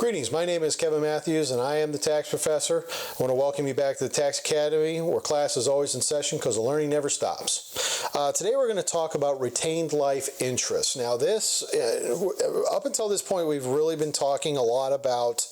Greetings, my name is Kevin Matthews and I am the tax professor. I want to welcome you back to the Tax Academy, where class is always in session because the learning never stops. Today we're going to talk about retained life interest. Now this, up until this point, we've really been talking a lot about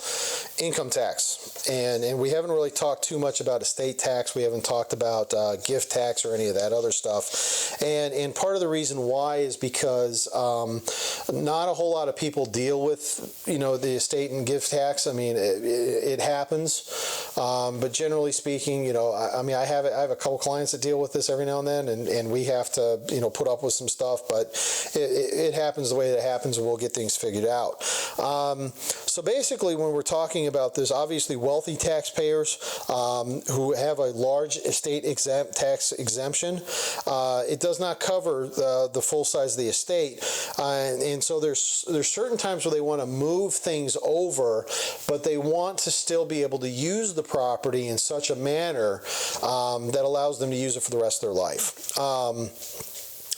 income tax, and we haven't really talked too much about estate tax. We haven't talked about gift tax or any of that other stuff, and part of the reason why is because not a whole lot of people deal with the estate and gift tax. I mean, it happens, but generally speaking, I have a couple clients that deal with this every now and then, and we have to put up with some stuff, but it happens the way that it happens, and we'll get things figured out. So basically, when we're talking about this, obviously wealthy taxpayers who have a large estate tax exemption, it does not cover the full size of the estate, and so there's certain times where they want to move things over, but they want to still be able to use the property in such a manner that allows them to use it for the rest of their life.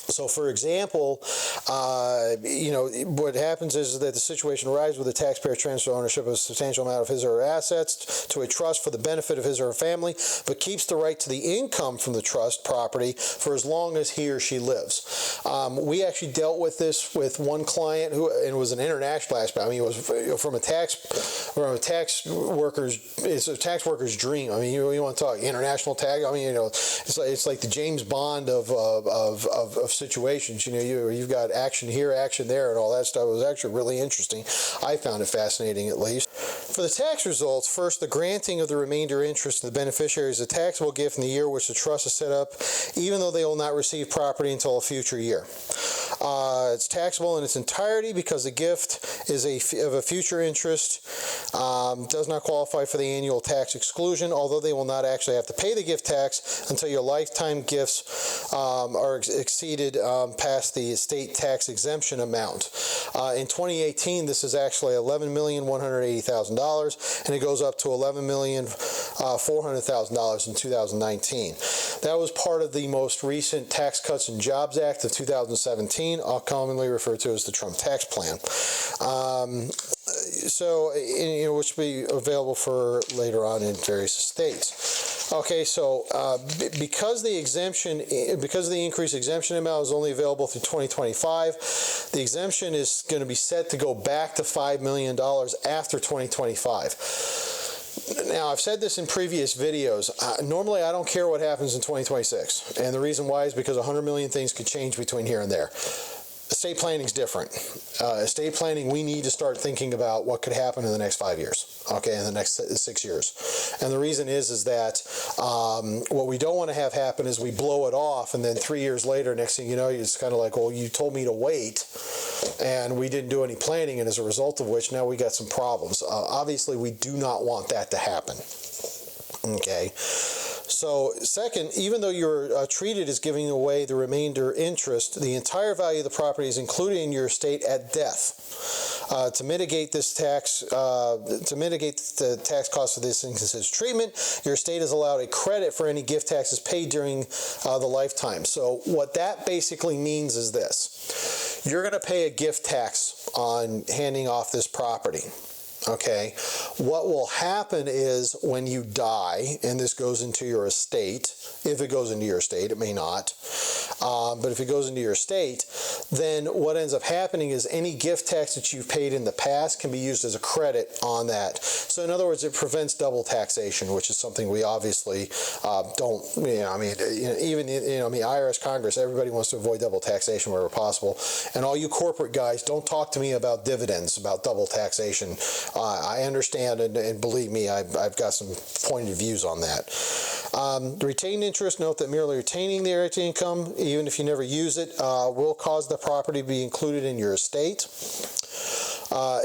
So, for example, what happens is that the situation arises where the taxpayer transfers ownership of a substantial amount of his or her assets to a trust for the benefit of his or her family, but keeps the right to the income from the trust property for as long as he or she lives. We actually dealt with this with one client and it was an international aspect. I mean, it was from a tax worker's dream. I mean, you want to talk international tax? I mean, it's like the James Bond of situations. You've got action here, action there, and all that stuff. It was actually really interesting. I found it fascinating, at least. For the tax results, first, the granting of the remainder interest to the beneficiary is a taxable gift in the year which the trust is set up, even though they will not receive property until a future year. It's taxable in its entirety because the gift is of a future interest, does not qualify for the annual tax exclusion, although they will not actually have to pay the gift tax until your lifetime gifts are exceeded past the estate tax exemption amount. In 2018, this is actually $11,180,000, and it goes up to $11,400,000 in 2019. That was part of the most recent Tax Cuts and Jobs Act of 2017, commonly referred to as the Trump tax plan. Which will be available for later on in various states. Okay, so because the increased exemption amount is only available through 2025, the exemption is going to be set to go back to $5 million after 2025. Now, I've said this in previous videos. Normally, I don't care what happens in 2026, and the reason why is because 100 million things could change between here and there. Estate planning is different. Estate planning, we need to start thinking about what could happen in the next 5 years, okay, in the next 6 years. And the reason is that what we don't want to have happen is we blow it off, and then 3 years later, next thing you know, it's kind of like, well, you told me to wait, and we didn't do any planning, and as a result of which, now we got some problems. Obviously, we do not want that to happen. Okay. So, second, even though you're treated as giving away the remainder interest, the entire value of the property is included in your estate at death. To mitigate the tax cost of this inconsistent treatment, your estate is allowed a credit for any gift taxes paid during the lifetime. So, what that basically means is this: you're going to pay a gift tax on handing off this property. Okay, what will happen is when you die, and this goes into your estate, if it goes into your estate, it may not, but if it goes into your estate, then what ends up happening is any gift tax that you've paid in the past can be used as a credit on that. So in other words, it prevents double taxation, which is something we obviously don't, even IRS, Congress, everybody wants to avoid double taxation wherever possible. And all you corporate guys, don't talk to me about dividends, about double taxation. I understand, and believe me, I've got some pointed views on that. Retained interest, note that merely retaining the earned income, even if you never use it, will cause the property to be included in your estate.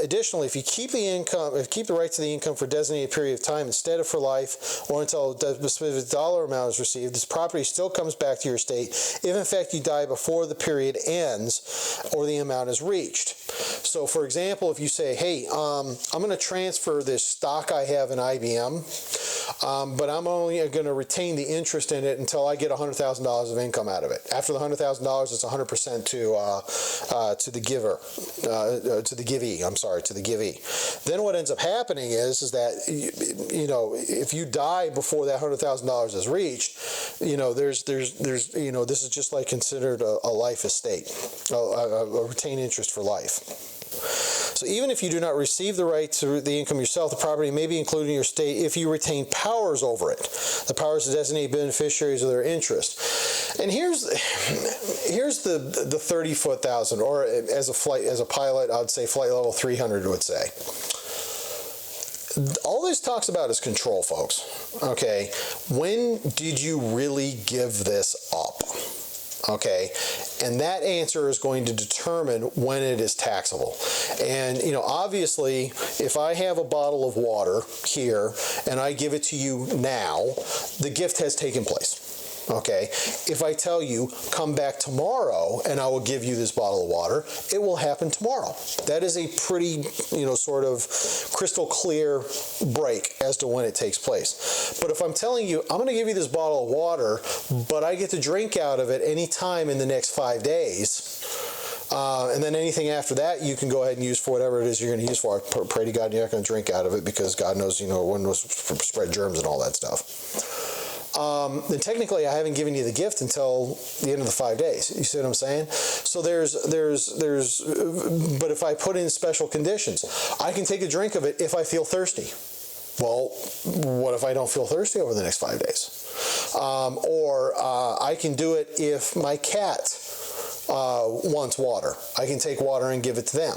Additionally, if you keep the right to the income for a designated period of time instead of for life, or until a specific dollar amount is received, this property still comes back to your estate if in fact you die before the period ends or the amount is reached. So for example, if you say, hey, I'm going to transfer this stock I have in IBM, but I'm only going to retain the interest in it until I get $100,000 of income out of it. After the $100,000, it's 100% to the giver, to the givee. givee. I'm sorry, to the givee. Then what ends up happening is that if you die before that $100,000 is reached, there's this is just like considered a life estate, a retained interest for life. So even if you do not receive the right to the income yourself, the property may be included in your estate if you retain powers over it, the powers to designate beneficiaries of their interest. And here's the 30-foot thousand, or as a pilot, I'd say flight level 300 would say. All this talks about is control, folks. Okay, when did you really give this up? Okay, and that answer is going to determine when it is taxable. And obviously, if I have a bottle of water here and I give it to you now, the gift has taken place. Okay, if I tell you, come back tomorrow and I will give you this bottle of water, it will happen tomorrow. That is a pretty, sort of crystal clear break as to when it takes place. But if I'm telling you, I'm going to give you this bottle of water, but I get to drink out of it any time in the next 5 days, and then anything after that, you can go ahead and use for whatever it is you're going to use for. I pray to God you're not going to drink out of it, because God knows, when it was spread germs and all that stuff. Then technically I haven't given you the gift until the end of the 5 days. You see what I'm saying? So but if I put in special conditions, I can take a drink of it if I feel thirsty. Well, what if I don't feel thirsty over the next 5 days? Or I can do it if my cat wants water. I can take water and give it to them.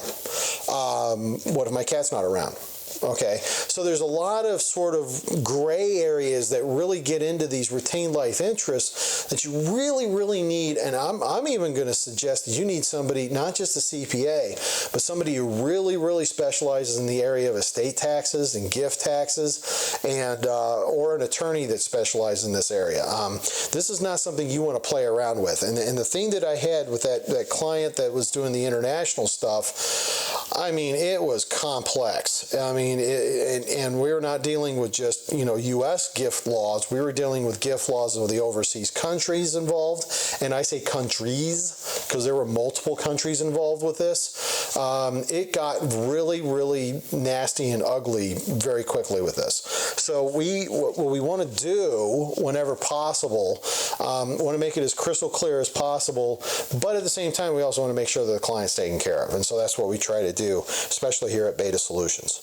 What if my cat's not around? Okay, so there's a lot of sort of gray areas that really get into these retained life interests that you really, really need. And I'm even going to suggest that you need somebody, not just a CPA, but somebody who really, really specializes in the area of estate taxes and gift taxes, and or an attorney that specializes in this area. This is not something you want to play around with. And the thing that I had with that client that was doing the international stuff, I mean, it was complex. I mean, and we were not dealing with just, U.S. gift laws. We were dealing with gift laws of the overseas countries involved. And I say countries because there were multiple countries involved with this. It got really, really nasty and ugly very quickly with this. So what we want to do whenever possible, want to make it as crystal clear as possible, but at the same time, we also want to make sure that the client's taken care of. And so that's what we try to do, especially here at Beta Solutions.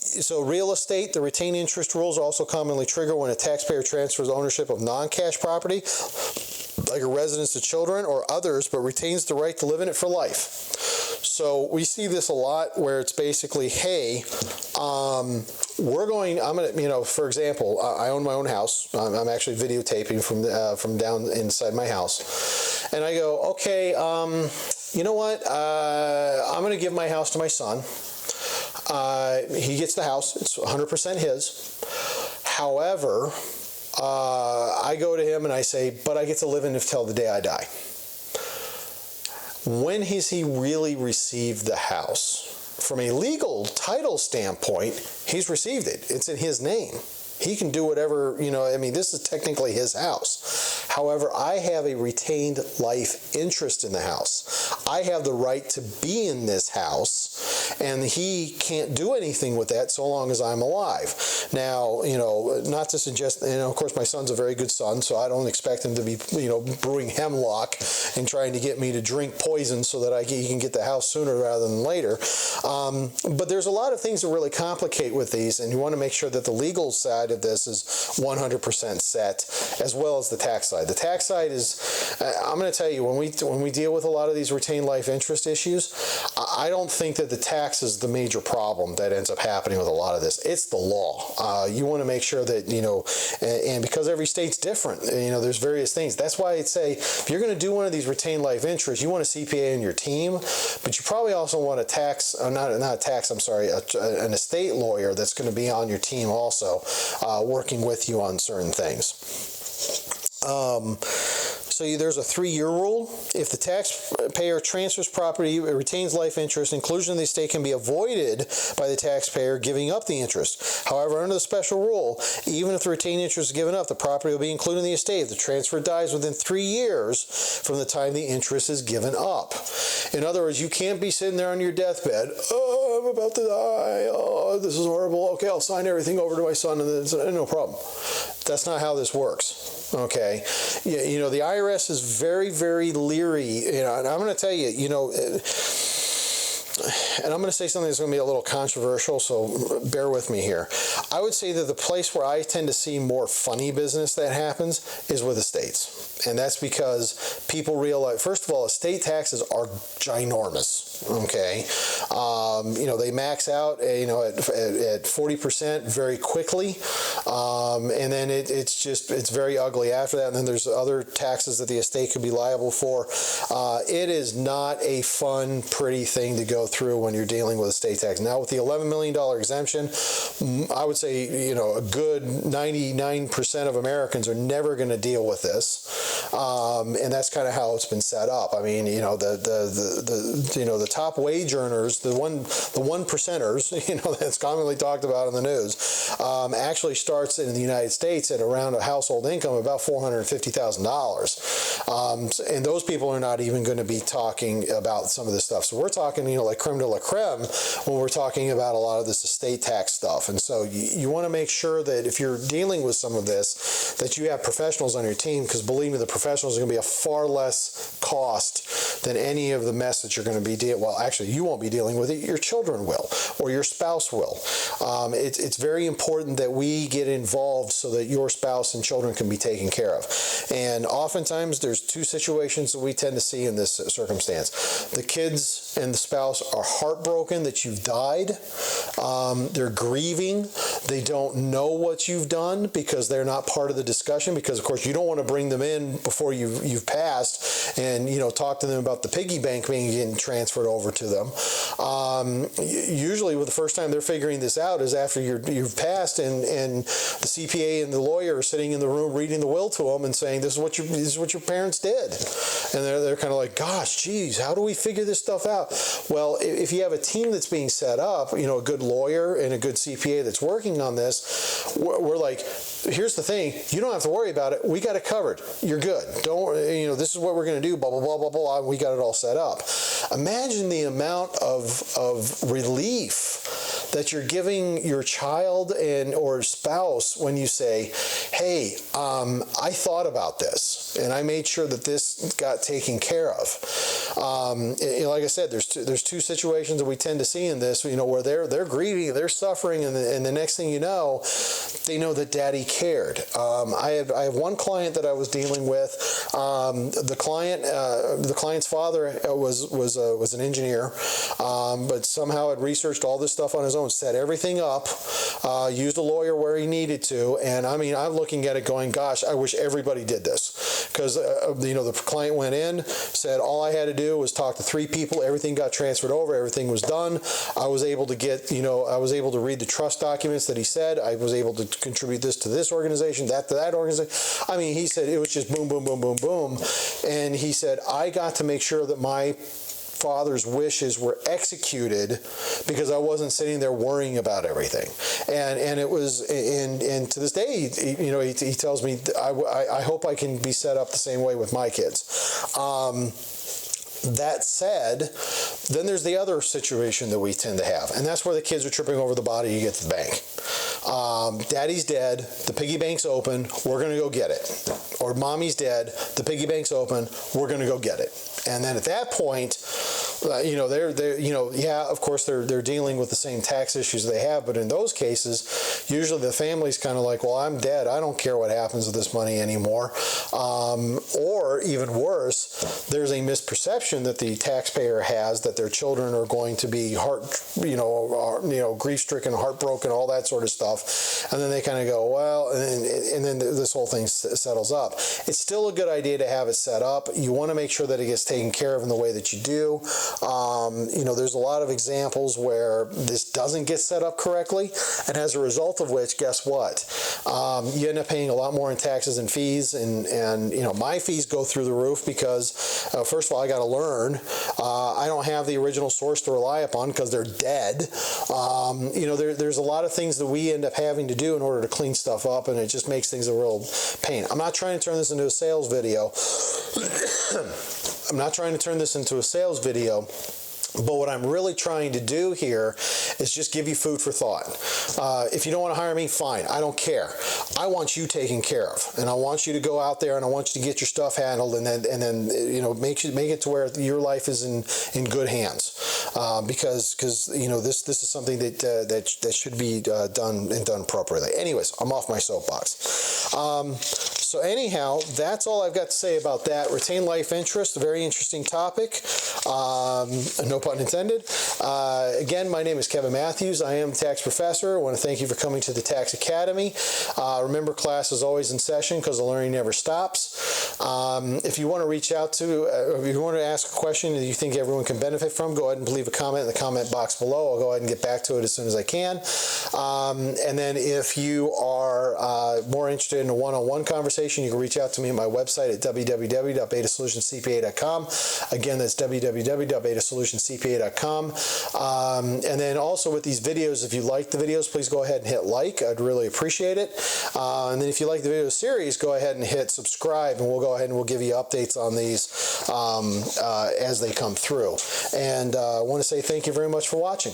So real estate, the retained interest rules are also commonly triggered when a taxpayer transfers ownership of non-cash property, like a residence to children or others, but retains the right to live in it for life. So we see this a lot where it's basically, hey, I'm gonna, for example, I own my own house. I'm actually videotaping from down inside my house, and I go, okay, you know what? I'm gonna give my house to my son. He gets the house. It's 100% his. However, I go to him and I say, but I get to live in it till the day I die. When has he really received the house? From a legal title standpoint, he's received it. It's in his name. He can do whatever, this is technically his house. However, I have a retained life interest in the house. I have the right to be in this house, and he can't do anything with that so long as I'm alive. Now, not to suggest, of course, my son's a very good son, so I don't expect him to be, brewing hemlock and trying to get me to drink poison so that he can get the house sooner rather than later. But there's a lot of things that really complicate with these, and you want to make sure that the legal side of this is 100% set, as well as the tax side. The tax side is, I'm going to tell you, when we deal with a lot of these retained life interest issues, I don't think that the tax is the major problem that ends up happening with a lot of this. It's the law. You want to make sure that, and because every state's different, there's various things. That's why I'd say, if you're going to do one of these retained life interests, you want a CPA in your team, but you probably also want an estate lawyer that's going to be on your team also, working with you on certain things. So there's a 3-year rule. If the taxpayer transfers property, it retains life interest, inclusion in the estate can be avoided by the taxpayer giving up the interest. However, under the special rule, even if the retained interest is given up, the property will be included in the estate if the transfer dies within 3 years from the time the interest is given up. In other words, you can't be sitting there on your deathbed, oh, I'm about to die, oh, this is horrible, okay, I'll sign everything over to my son, and then no problem. That's not how this works, okay? You know, the IRS is very, very leery, you know, and I'm going to tell you, you know, and I'm going to say something that's going to be a little controversial, so bear with me here. I would say that the place where I tend to see more funny business that happens is with estates. And that's because people realize, first of all, estate taxes are ginormous, okay? You know, they max out, you know, at 40% very quickly, and then it's very ugly after that, and then there's other taxes that the estate could be liable for. It is not a fun, pretty thing to go through when you're dealing with estate tax. Now, with the $11 million exemption, I would say, you know, a good 99% of Americans are never going to deal with this, and that's kind of how it's been set up. I mean, you know, the top wage earners, the one percenters, you know, that's commonly talked about in the news, actually starts in the United States at around a household income of about $450,000, and those people are not even going to be talking about some of this stuff. So we're talking, you know, like creme de la creme when we're talking about a lot of this estate tax stuff. And so you want to make sure that if you're dealing with some of this, that you have professionals on your team, because believe me, the professionals are going to be a far less cost than any of the mess that you're going to be dealing. Well, actually, you won't be dealing with it. Your children will, or your spouse will. It's very important that we get involved so that your spouse and children can be taken care of. And oftentimes, there's two situations that we tend to see in this circumstance. The kids and the spouse are heartbroken that you've died. They're grieving. They don't know what you've done because they're not part of the discussion, because, of course, you don't want to bring them in before you've passed and, you know, talk to them about the piggy bank being transferred over to them. Usually, the first time they're figuring this out is after you've passed, and the CPA and the lawyer are sitting in the room reading the will to them and saying, this is what your parents did. And they're kind of like, gosh, geez, how do we figure this stuff out? Well, if you have a team that's being set up, you know, a good lawyer and a good CPA that's working on this, we're like, here's the thing, you don't have to worry about it. We got it covered. You're good. Don't, you know, this is what we're going to do, blah, blah, blah, blah, blah. We got it all set up. Imagine the amount of relief that you're giving your child or spouse when you say, hey, I thought about this and I made sure that this got taken care of. Like I said, there's two situations that we tend to see in this, you know, where they're grieving, they're suffering, and the next thing you know, they know that daddy cared. I have one client that I was dealing with. The client's father was an engineer, but somehow had researched all this stuff on his own, set everything up, used a lawyer where he needed to, and I mean, I'm looking at it going, gosh, I wish everybody did this, because you know, the client went in, said all I had to do was talk to 3 people, everything got transferred over, everything was done. I was able to get, you know, I was able to read the trust documents that he said. I was able to contribute this to this organization, that to that organization. I mean, he said it was just boom, boom, boom, boom, boom, and he said I got to make sure that my father's wishes were executed because I wasn't sitting there worrying about everything. And it was, and to this day, you know, he tells me, I hope I can be set up the same way with my kids. That said, then there's the other situation that we tend to have, and that's where the kids are tripping over the body to get to the bank. Daddy's dead, the piggy bank's open, we're going to go get it. Or mommy's dead, the piggy bank's open, we're going to go get it. And then at that point, you know, they're you know, yeah, of course they're dealing with the same tax issues they have, but in those cases, usually the family's kind of like, well, I'm dead, I don't care what happens with this money anymore. Or even worse, there's a misperception that the taxpayer has that their children are going to be grief-stricken, heartbroken, all that sort of stuff, and then they kind of go, well, and then this whole thing settles up. It's still a good idea to have it set up. You want to make sure that it gets taken care of in the way that you do. You know, there's a lot of examples where this doesn't get set up correctly, and as a result of which, guess what? You end up paying a lot more in taxes and fees, and you know, my fees go through the roof because, first of all, I got to learn. I don't have the original source to rely upon because they're dead. You know, there's a lot of things that we end up having to do in order to clean stuff up, and it just makes things a real pain. I'm not trying to turn this into a sales video. I'm not trying to turn this into a sales video. But what I'm really trying to do here is just give you food for thought. If you don't want to hire me, fine. I don't care. I want you taken care of, and I want you to go out there and I want you to get your stuff handled, and then you know, make it to where your life is in good hands. Because you know, this is something that should be done appropriately. Anyways, I'm off my soapbox. So anyhow, that's all I've got to say about that. Retained life interest, a very interesting topic. No pun intended. Again, my name is Kevin Matthews. I am a tax professor. I want to thank you for coming to the Tax Academy. Remember, class is always in session because the learning never stops. If you want to reach out to, if you want to ask a question that you think everyone can benefit from, go ahead and leave a comment in the comment box below. I'll go ahead and get back to it as soon as I can. And then if you are more interested in a one-on-one conversation, you can reach out to me at my website at www.betasolutionscpa.com. Again, that's www.betasolutionscpa.com. And then also with these videos, if you like the videos, please go ahead and hit like. I'd really appreciate it. And then if you like the video series, go ahead and hit subscribe, and we'll go ahead and we'll give you updates on these as they come through. And I want to say thank you very much for watching.